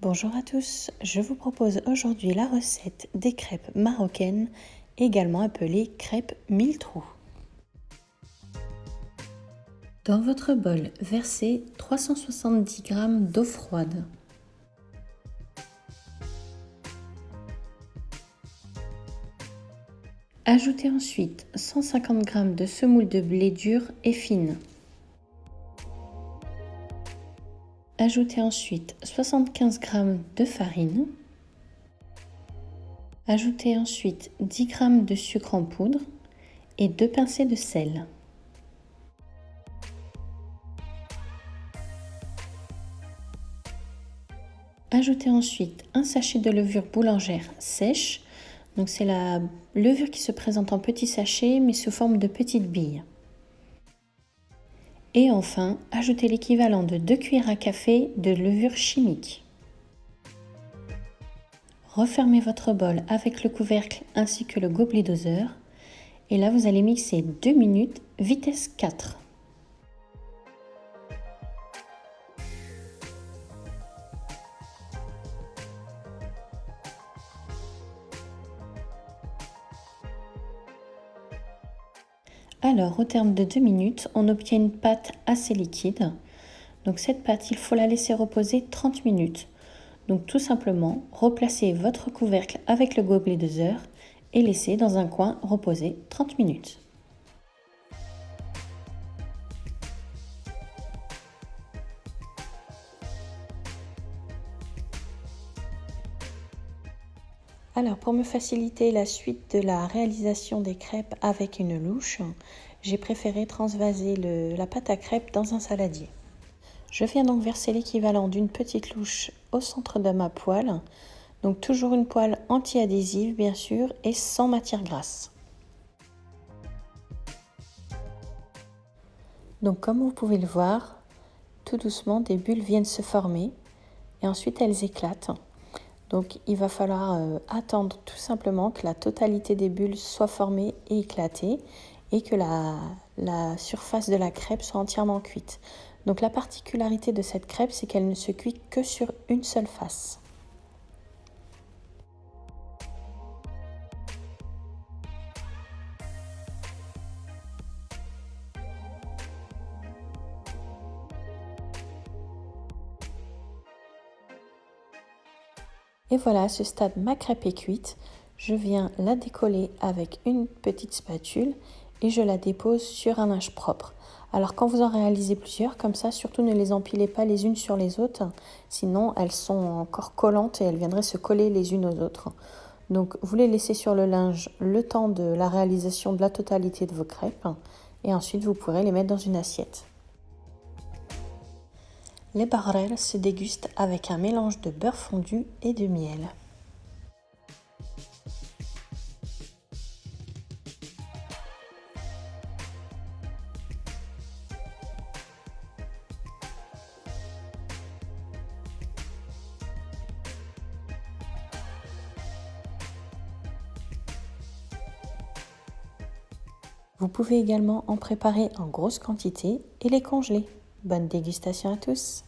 Bonjour à tous, je vous propose aujourd'hui la recette des crêpes marocaines, également appelées crêpes mille trous. Dans votre bol, versez 370 g d'eau froide. Ajoutez ensuite 150 g de semoule de blé dur et fine. Ajoutez ensuite 75 g de farine. Ajoutez ensuite 10 g de sucre en poudre et 2 pincées de sel. Ajoutez ensuite un sachet de levure boulangère sèche. Donc c'est la levure qui se présente en petits sachets mais sous forme de petites billes. Et enfin, ajoutez l'équivalent de 2 cuillères à café de levure chimique. Refermez votre bol avec le couvercle ainsi que le gobelet doseur. Et là, vous allez mixer 2 minutes, vitesse 4. Alors, au terme de 2 minutes, on obtient une pâte assez liquide. Donc cette pâte, il faut la laisser reposer 30 minutes. Donc tout simplement, replacez votre couvercle avec le gobelet doseur et laissez dans un coin reposer 30 minutes. Alors pour me faciliter la suite de la réalisation des crêpes avec une louche, j'ai préféré transvaser la pâte à crêpes dans un saladier. Je viens donc verser l'équivalent d'une petite louche au centre de ma poêle, donc toujours une poêle anti-adhésive bien sûr et sans matière grasse. Donc comme vous pouvez le voir, tout doucement des bulles viennent se former et ensuite elles éclatent. Donc il va falloir attendre tout simplement que la totalité des bulles soit formée et éclatée et que la surface de la crêpe soit entièrement cuite. Donc la particularité de cette crêpe, c'est qu'elle ne se cuit que sur une seule face. Et voilà, à ce stade, ma crêpe est cuite. Je viens la décoller avec une petite spatule et je la dépose sur un linge propre. Alors quand vous en réalisez plusieurs, comme ça, surtout ne les empilez pas les unes sur les autres, sinon elles sont encore collantes et elles viendraient se coller les unes aux autres. Donc vous les laissez sur le linge le temps de la réalisation de la totalité de vos crêpes et ensuite vous pourrez les mettre dans une assiette. Les barrels se dégustent avec un mélange de beurre fondu et de miel. Vous pouvez également en préparer en grosse quantité et les congeler. Bonne dégustation à tous!